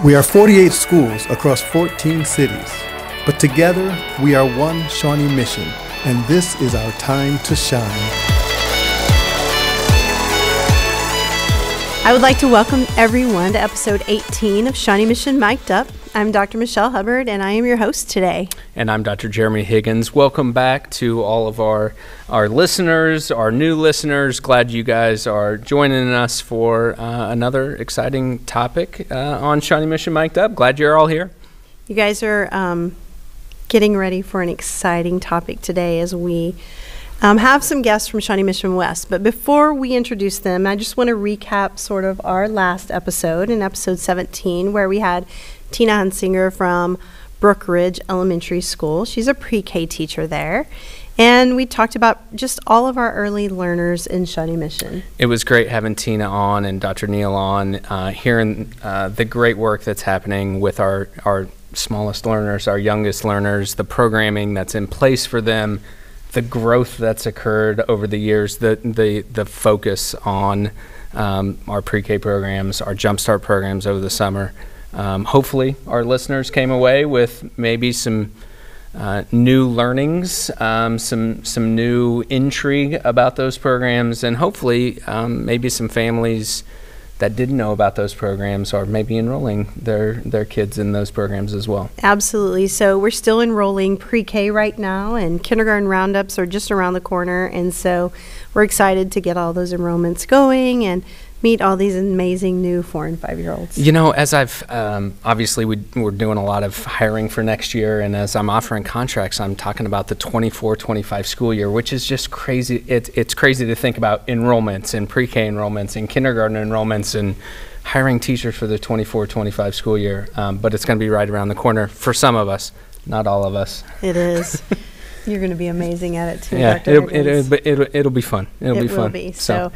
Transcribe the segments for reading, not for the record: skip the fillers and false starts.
We are 48 schools across 14 cities, but together we are one Shawnee mission, and this is our time to shine. I would like to welcome everyone to episode 18 of Shawnee Mission Mic'd Up. I'm Dr. Michelle Hubbard, and I am your host today. And I'm Dr. Jeremy Higgins. Welcome back to all of our listeners, our new listeners. Glad you guys are joining us for another exciting topic on Shawnee Mission Mic'd Up. Glad you're all here. You guys are getting ready for an exciting topic today as we have some guests from Shawnee Mission West. But before we introduce them, I just want to recap sort of our last episode, in episode 17, where we had Tina Hunsinger from Brook Ridge Elementary School. She's a pre-K teacher there. And we talked about just all of our early learners in Shawnee Mission. It was great having Tina on and Dr. Neal on, hearing the great work that's happening with our smallest learners, our youngest learners, the programming that's in place for them, the growth that's occurred over the years, the focus on our pre-K programs, our Jumpstart programs over the summer. Hopefully our listeners came away with maybe some new learnings, some new intrigue about those programs, and hopefully maybe some families that didn't know about those programs are maybe enrolling their kids in those programs as well. Absolutely. So we're still enrolling pre-K right now, and kindergarten roundups are just around the corner, and so we're excited to get all those enrollments going and meet all these amazing new 4 and 5-year-olds. You know, as I've obviously we're doing a lot of hiring for next year, and as I'm offering contracts, I'm talking about the 24-25 school year, which is just crazy. It's crazy to think about enrollments and pre-K enrollments and kindergarten enrollments and hiring teachers for the 24-25 school year. But it's going to be right around the corner for some of us, not all of us. It is. You're going to be amazing at it too, yeah, Dr. Higgins. It'll be fun. It'll be fun. It will be. So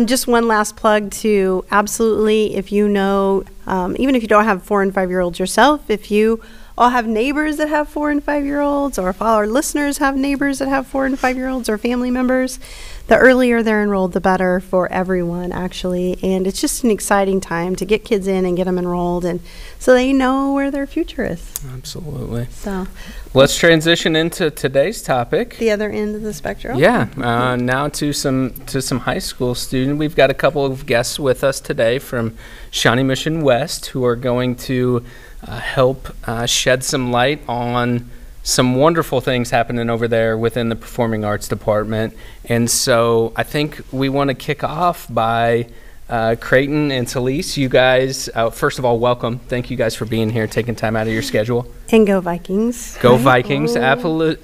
just one last plug to absolutely, if you know, even if you don't have 4 and 5-year-olds yourself, if you all have neighbors that have 4 and 5-year-olds, or if all our listeners have neighbors that have 4 and 5-year-olds or family members, the earlier they're enrolled, the better for everyone, actually. And it's just an exciting time to get kids in and get them enrolled, and so they know where their future is. Absolutely. So let's transition into today's topic. The other end of the spectrum. Yeah. Now to some high school students. We've got a couple of guests with us today from Shawnee Mission West who are going to help shed some light on some wonderful things happening over there within the Performing Arts Department. And so I think we want to kick off by Creighton and Talise. You guys, first of all, welcome. Thank you guys for being here, taking time out of your schedule. And go Vikings. Go Vikings. Absolutely.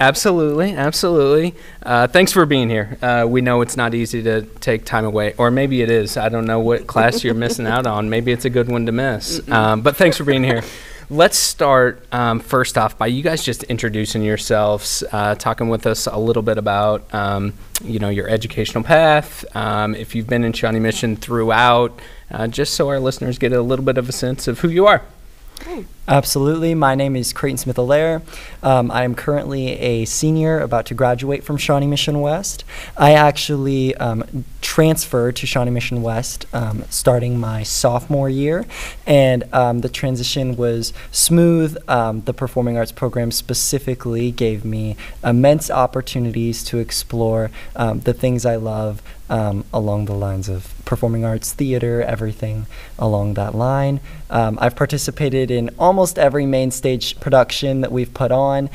Thanks for being here. We know it's not easy to take time away, or maybe it is. I don't know what class you're missing out on. Maybe it's a good one to miss. But thanks for being here. Let's start first off by you guys just introducing yourselves, talking with us a little bit about your educational path, if you've been in Shawnee Mission throughout, just so our listeners get a little bit of a sense of who you are. Absolutely. My name is Creighton Smith-Allaire. I am currently a senior about to graduate from Shawnee Mission West. I actually transferred to Shawnee Mission West starting my sophomore year, and the transition was smooth. The Performing Arts program specifically gave me immense opportunities to explore the things I love along the lines of performing arts, theater, everything along that line. I've participated in almost every main stage production that we've put on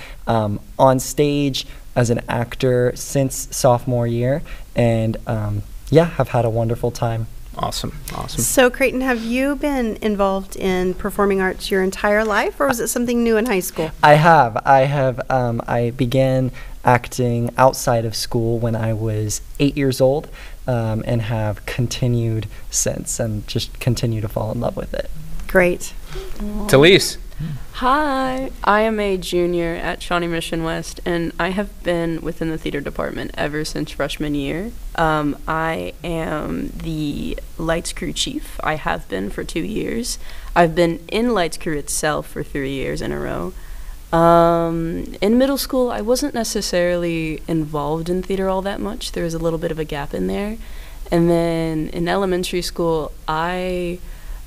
stage as an actor since sophomore year, and have had a wonderful time. Awesome. So Creighton, have you been involved in performing arts your entire life, or was it something new in high school? I have. I began acting outside of school when I was 8 years old, and have continued since, and just continue to fall in love with it. Great. Talise. Hi, I am a junior at Shawnee Mission West, and I have been within the theater department ever since freshman year. I am the lights crew chief. I have been for 2 years. I've been in lights crew itself for 3 years in a row. In middle school, I wasn't necessarily involved in theater all that much. There was a little bit of a gap in there. And then in elementary school, I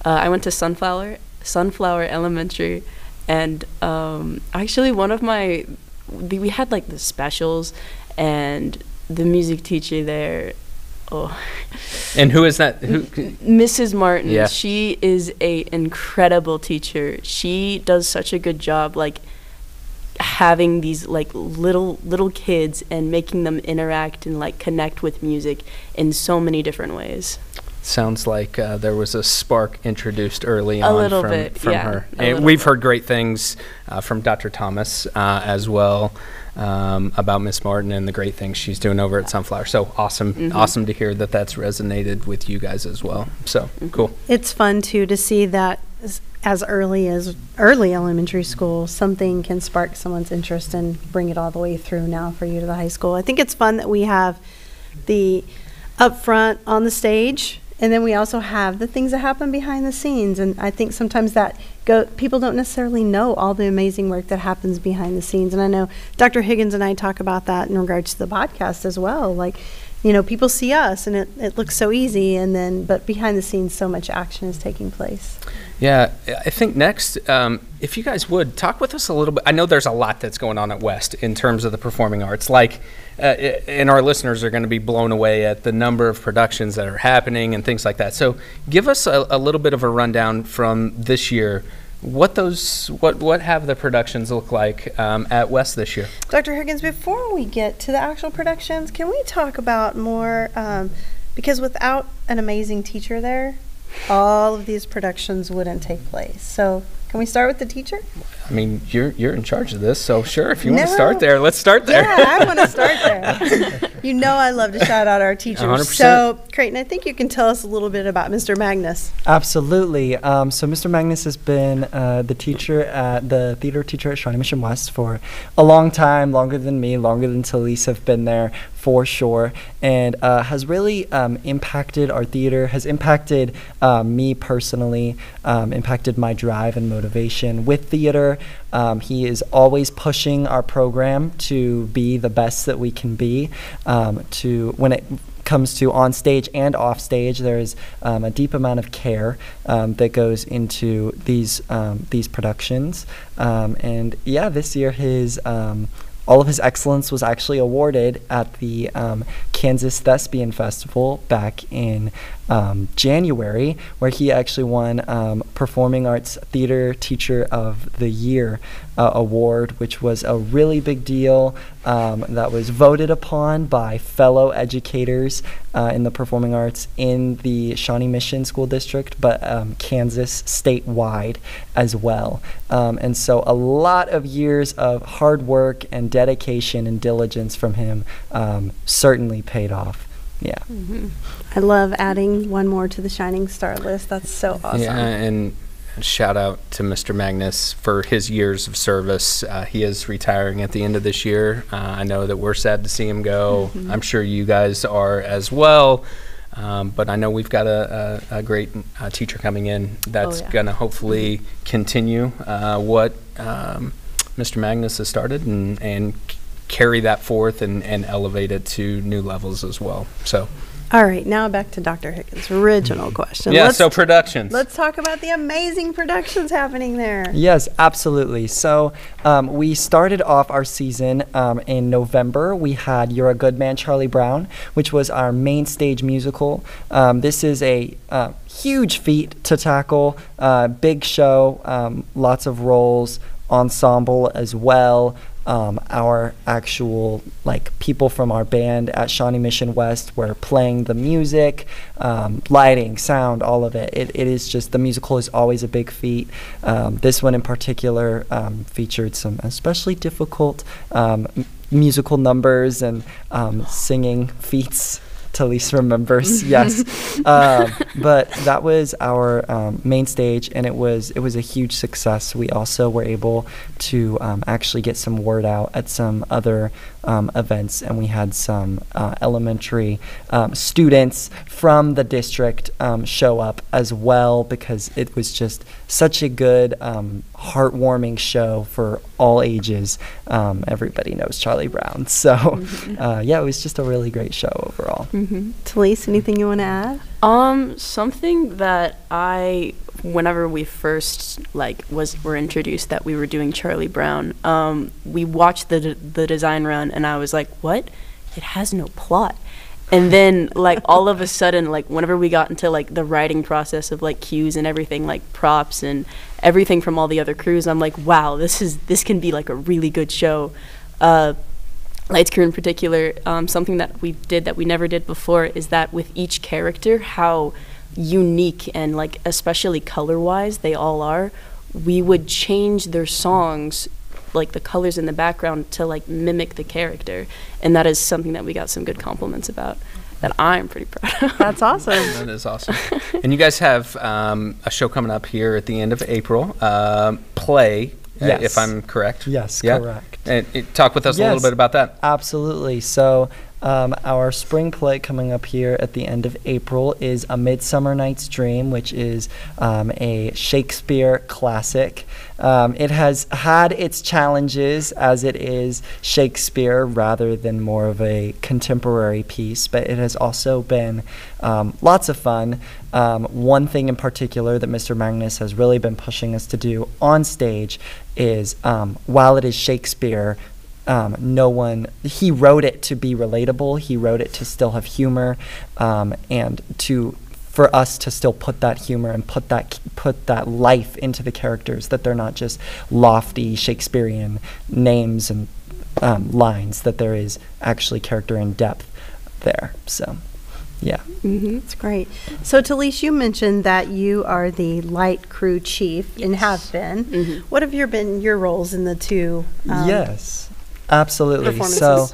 went to Sunflower Sunflower Elementary, and actually we had like the specials, and the music teacher there. Oh. And who is that? Mrs. Martin. Yeah. She is a incredible teacher. She does such a good job, like having these like little kids and making them interact and like connect with music in so many different ways. Sounds like there was a spark introduced early on from her. And we've heard great things from Dr. Thomas as well about Miss Martin and the great things she's doing over at Sunflower. So awesome to hear that that's resonated with you guys as well. So cool. It's fun too to see that as early elementary school, something can spark someone's interest and bring it all the way through now for you to the high school. I think it's fun that we have the upfront on the stage, and then we also have the things that happen behind the scenes. And I think sometimes people don't necessarily know all the amazing work that happens behind the scenes. And I know Dr. Higgins and I talk about that in regards to the podcast as well. Like, people see us and it looks so easy, but behind the scenes, so much action is taking place. Yeah, I think next, if you guys would talk with us a little bit. I know there's a lot that's going on at West in terms of the performing arts. And our listeners are going to be blown away at the number of productions that are happening and things like that. So give us a little bit of a rundown from this year. What have the productions look like at West this year? Dr. Higgins, before we get to the actual productions, can we talk about more, because without an amazing teacher there, all of these productions wouldn't take place. So can we start with the teacher? I mean, you're in charge of this, so sure, if you want to start there, let's start there. Yeah, I want to start there. I love to shout out our teachers. 100%. So, Creighton, I think you can tell us a little bit about Mr. Magnus. Absolutely. So Mr. Magnus has been the theater teacher at Shawnee Mission West for a long time, longer than me, longer than Talise have been there for sure, and has really impacted our theater, has impacted me personally, impacted my drive and motivation with theater. He is always pushing our program to be the best that we can be. When it comes to on stage and off stage, there is a deep amount of care that goes into these productions. And yeah, this year all of his excellence was actually awarded at the Kansas Thespian Festival back in January, where he actually won Performing Arts Theater Teacher of the Year award, which was a really big deal that was voted upon by fellow educators in the performing arts in the Shawnee Mission School District, but Kansas statewide as well. And so a lot of years of hard work and dedication and diligence from him certainly paid off. Yeah. Mm-hmm. I love adding one more to the Shining Star list. That's so awesome. Yeah, and shout out to Mr. Magnus for his years of service. He is retiring at the end of this year. I know that we're sad to see him go. Mm-hmm. I'm sure you guys are as well. But I know we've got a great teacher coming in that's going to hopefully continue what Mr. Magnus has started and carry that forth and elevate it to new levels as well. So, all right, now back to Dr. Higgins' original question. Yeah, so productions. Let's talk about the amazing productions happening there. Yes, absolutely. So we started off our season in November. We had You're a Good Man, Charlie Brown, which was our main stage musical. This is a huge feat to tackle, big show, lots of roles, ensemble as well. Our actual people from our band at Shawnee Mission West were playing the music, lighting, sound, all of it. It is just, the musical is always a big feat. This one in particular featured some especially difficult musical numbers and singing feats. Talise remembers, yes. But that was our main stage, and it was a huge success. We also were able to actually get some word out at some other events, and we had some elementary students from the district show up as well, because it was just such a good, heartwarming show for all ages. Everybody knows Charlie Brown. So, yeah, it was just a really great show overall. Mm-hmm. Talise, anything you want to add? Something that whenever we first were introduced that we were doing Charlie Brown, we watched the design run, and I was like, what? It has no plot. And then all of a sudden, whenever we got into the writing process of cues and everything, props and everything from all the other crews, I'm like, wow, this can be a really good show. Lights Crew in particular, something that we did that we never did before is that with each character, how unique and especially color-wise they all are, we would change their songs, the colors in the background to mimic the character, and that is something that we got some good compliments about that I'm pretty proud of. That's awesome. That is awesome. And you guys have a show coming up here at the end of April, Play. Yes. If I'm correct. Yes, yeah? Correct. And talk with us a little bit about that. Absolutely. So our spring play coming up here at the end of April is A Midsummer Night's Dream, which is a Shakespeare classic. It has had its challenges as it is Shakespeare rather than more of a contemporary piece, but it has also been lots of fun. One thing in particular that Mr. Magnus has really been pushing us to do on stage is while it is Shakespeare, he wrote it to be relatable. He wrote it to still have humor, and for us to still put that humor and put that life into the characters, that they're not just lofty Shakespearean names and lines, that there is actually character and depth there. So, yeah. That's great. So, Talise, you mentioned that you are the light crew chief and have been. What have been your roles in the two? Yes, absolutely. Performances? So,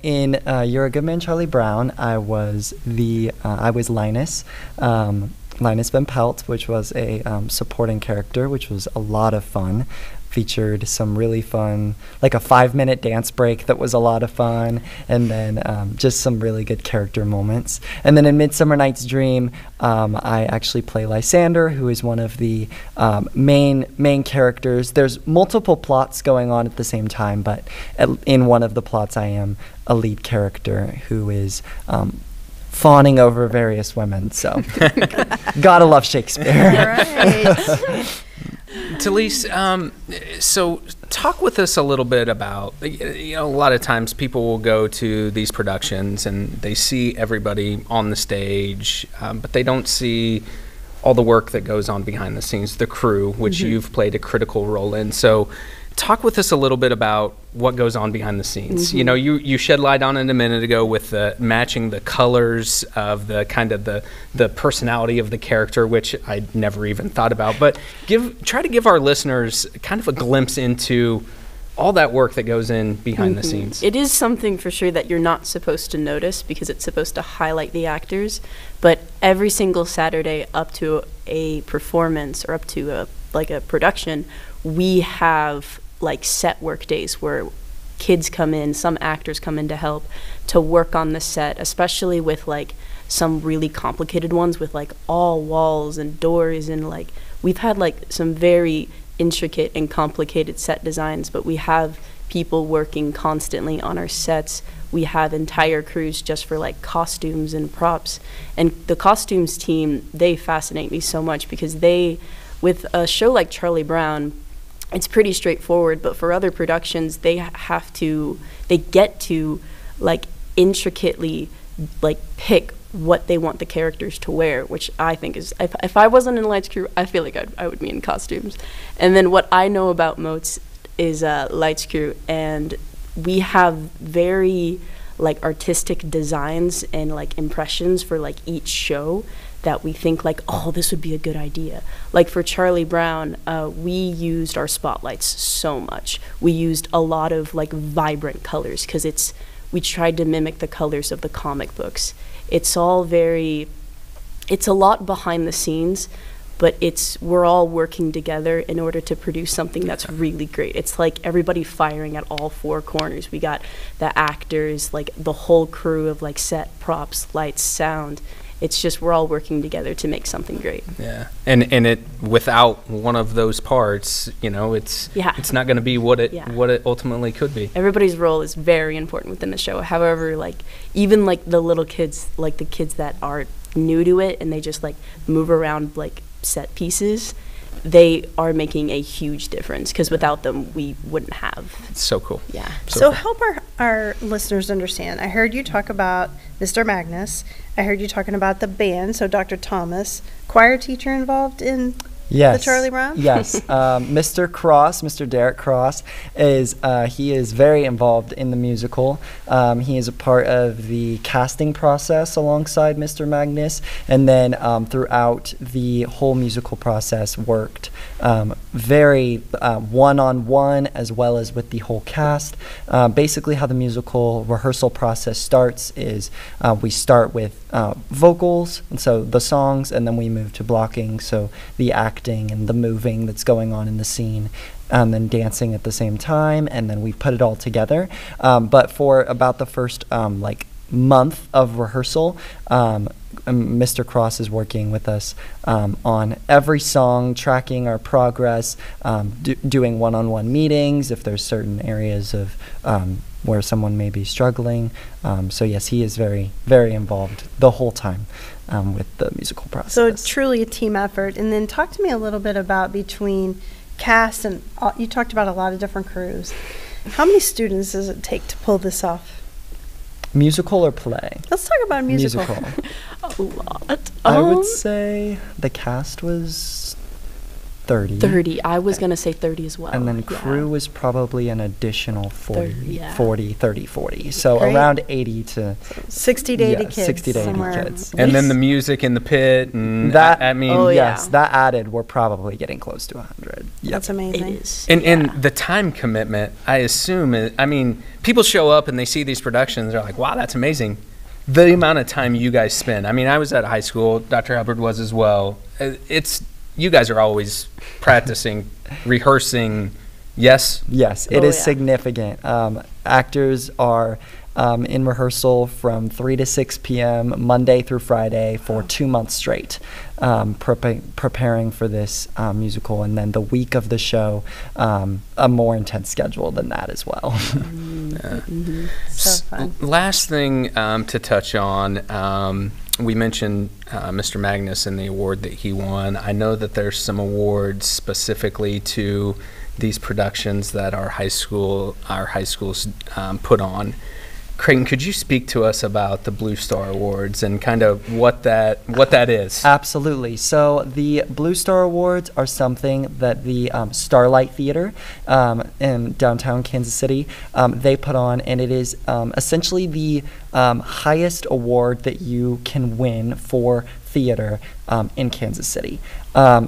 in You're a Good Man, Charlie Brown, I was Linus. Linus Van Pelt, which was a supporting character, which was a lot of fun. Featured some really fun, a 5-minute dance break that was a lot of fun, and then just some really good character moments. And then in Midsummer Night's Dream, I actually play Lysander, who is one of the main characters. There's multiple plots going on at the same time, but in one of the plots I am a lead character who is fawning over various women, so gotta love Shakespeare. All right. Talise, so talk with us a little bit about, a lot of times people will go to these productions and they see everybody on the stage, but they don't see all the work that goes on behind the scenes, the crew, which you've played a critical role in. So talk with us a little bit about what goes on behind the scenes. You shed light on it a minute ago with matching the colors of the kind of the personality of the character, which I never even thought about. But try to give our listeners kind of a glimpse into all that work that goes in behind the scenes. It is something for sure that you're not supposed to notice because it's supposed to highlight the actors. But every single Saturday up to a performance or up to a production, we have set work days where kids come in, some actors come in to help to work on the set, especially with some really complicated ones with all walls and doors, and we've had some very intricate and complicated set designs, but we have people working constantly on our sets. We have entire crews just for costumes and props, and the costumes team, they fascinate me so much because with a show like Charlie Brown, it's pretty straightforward, but for other productions, they get to intricately pick what they want the characters to wear, which I think is, if I wasn't in Lights Crew, I feel like I would be in costumes. And then what I know about Moats is Lights Crew, and we have very artistic designs and impressions for each show that we think this would be a good idea. For Charlie Brown, we used our spotlights so much. We used a lot of vibrant colors because we tried to mimic the colors of the comic books. It's a lot behind the scenes, but we're all working together in order to produce something that's really great. It's everybody firing at all four corners. We got the actors, the whole crew of set, props, lights, sound. It's just we're all working together to make something great. Yeah, and it without one of those parts, it's not going to be what it ultimately could be. Everybody's role is very important within the show. However, like even like the little kids, like the kids that are new to it and they just like move around like set pieces, they are making a huge difference because without them we wouldn't have. It's so cool. Yeah. So help our listeners understand. I heard you talk about Mr. Magnus. I heard you talking about the band, so Dr. Thomas, choir teacher involved in the Charlie Brown? Yes. Mr. Derek Cross he is very involved in the musical. He is a part of the casting process alongside Mr. Magnus, and then throughout the whole musical process worked very one-on-one as well as with the whole cast. Basically how the musical rehearsal process starts is we start with vocals, and so the songs, and then we move to blocking, so the acting and the moving that's going on in the scene, and then dancing at the same time, and then we put it all together. But for about the first month of rehearsal, Mr. Cross is working with us on every song, tracking our progress, doing one-on-one meetings if there's certain areas of where someone may be struggling. So yes, he is very, very involved the whole time with the musical process. So it's truly a team effort. And then talk to me a little bit about between cast and you talked about a lot of different crews. How many students does it take to pull this off? Musical or play? Let's talk about musical. A lot. I would say the cast was 30. 30. I was going to say 30 as well. And then crew was probably an additional 40, 40. So Great. Around 80 to 60 to 80 kids. 60 to 80 somewhere. kids. And then the music in the pit, and That, I mean, yes, that added, we're probably getting close to 100. Yep. That's amazing. It is. And the time commitment, I assume, people show up and they see these productions, they're like, wow, that's amazing. The amount of time you guys spend. I mean, I was at high school, Dr. Hubbard was as well. You guys are always practicing, rehearsing. Yes? Yes, it is significant. Actors are in rehearsal from 3 to 6 p.m. Monday through Friday for 2 months straight, preparing for this musical, and then the week of the show, a more intense schedule than that as well. So fun. Last thing to touch on, we mentioned Mr. Magnus and the award that he won. I know that there's some awards specifically to these productions that our high schools put on. Creighton, could you speak to us about the Blue Star Awards and kind of what that is? Absolutely. So the Blue Star Awards are something that the Starlight Theater in downtown Kansas City, they put on, and it is essentially the highest award that you can win for theater in Kansas City.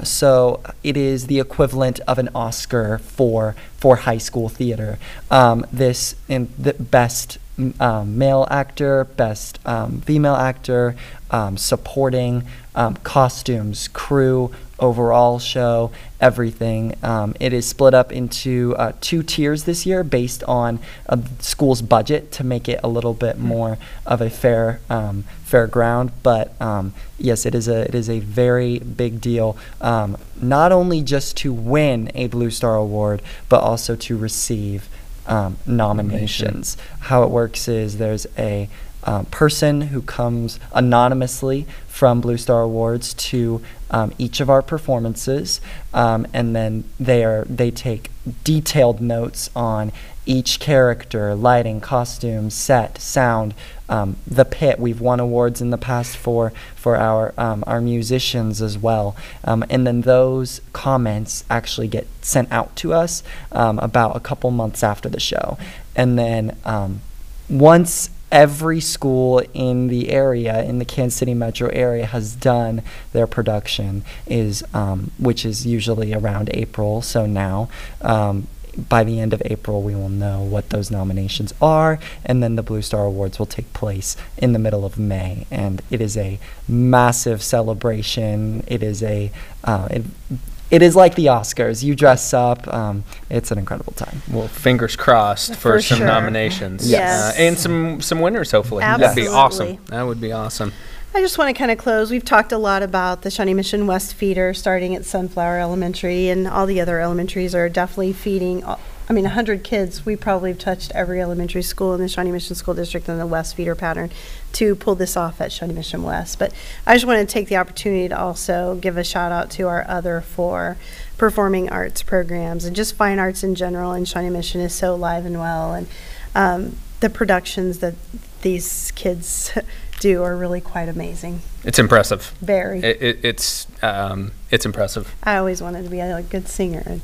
So it is the equivalent of an Oscar for high school theater. This in the best male actor, best female actor, supporting, costumes, crew, overall show, everything. It is split up into 2 tiers this year based on a school's budget to make it a little bit more of a fair ground. But yes, it is a very big deal, not only just to win a Blue Star Award, but also to receive nominations. How it works is there's a person who comes anonymously from Blue Star Awards to each of our performances, and then they take detailed notes on each character, lighting, costumes, set, sound, the pit. We've won awards in the past for our musicians as well, and then those comments actually get sent out to us about a couple months after the show, and then once every school in the area, in the Kansas City metro area, has done their production, which is usually around April. So now, by the end of April, we will know what those nominations are, and then the Blue Star Awards will take place in the middle of May, and it is a massive celebration. It is it is like the Oscars. You dress up. It's an incredible time. Well, fingers crossed for some sure. nominations. Yes. And some winners, hopefully. Absolutely. That'd be awesome. That would be awesome. I just want to kind of close. We've talked a lot about the Shawnee Mission West feeder starting at Sunflower Elementary, and all the other elementaries are definitely feeding. 100 kids. We probably have touched every elementary school in the Shawnee Mission School District in the West feeder pattern to pull this off at Shawnee Mission West. But I just want to take the opportunity to also give a shout out to our other 4 performing arts programs, and just fine arts in general. And Shawnee Mission is so alive and well, and the productions that these kids do are really quite amazing. It's impressive. Very. It's impressive. I always wanted to be a good singer.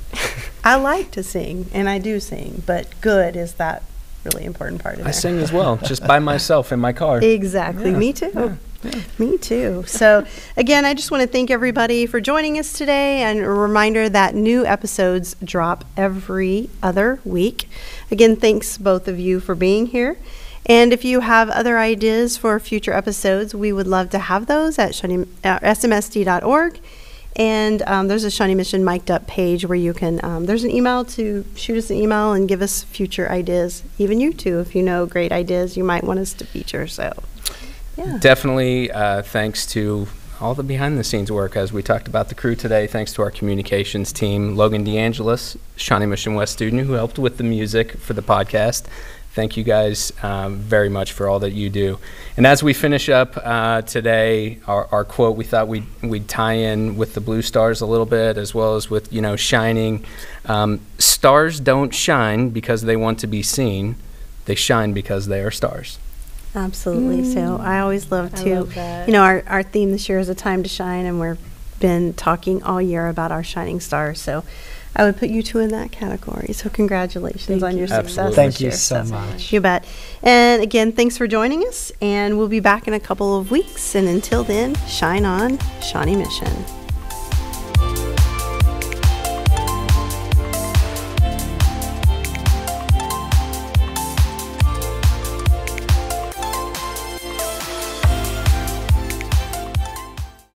I like to sing, and I do sing, but good is that really important part of it. I sing as well, just by myself in my car. Exactly. Yeah. Me too. Yeah. Me too. So, again, I just want to thank everybody for joining us today, and a reminder that new episodes drop every other week. Again, thanks both of you for being here. And if you have other ideas for future episodes, we would love to have those at smsd.org. And there's a Shawnee Mission Mic'd Up page where you can, there's an email to shoot us an email and give us future ideas. Even you too, if you know great ideas you might want us to feature. So, yeah. Definitely thanks to all the behind-the-scenes work, as we talked about the crew today. Thanks to our communications team, Logan DeAngelis, Shawnee Mission West student who helped with the music for the podcast. Thank you guys very much for all that you do. And as we finish up today, our quote, we thought we'd tie in with the Blue Stars a little bit, as well as with, shining. Stars don't shine because they want to be seen. They shine because they are stars. Absolutely. So I always love to, love that. Our theme this year is a time to shine, and we've been talking all year about our shining stars. So I would put you 2 in that category. So congratulations on your success. Absolutely. This Thank you year. so much. You bet. And again, thanks for joining us, and we'll be back in a couple of weeks. And until then, shine on, Shawnee Mission.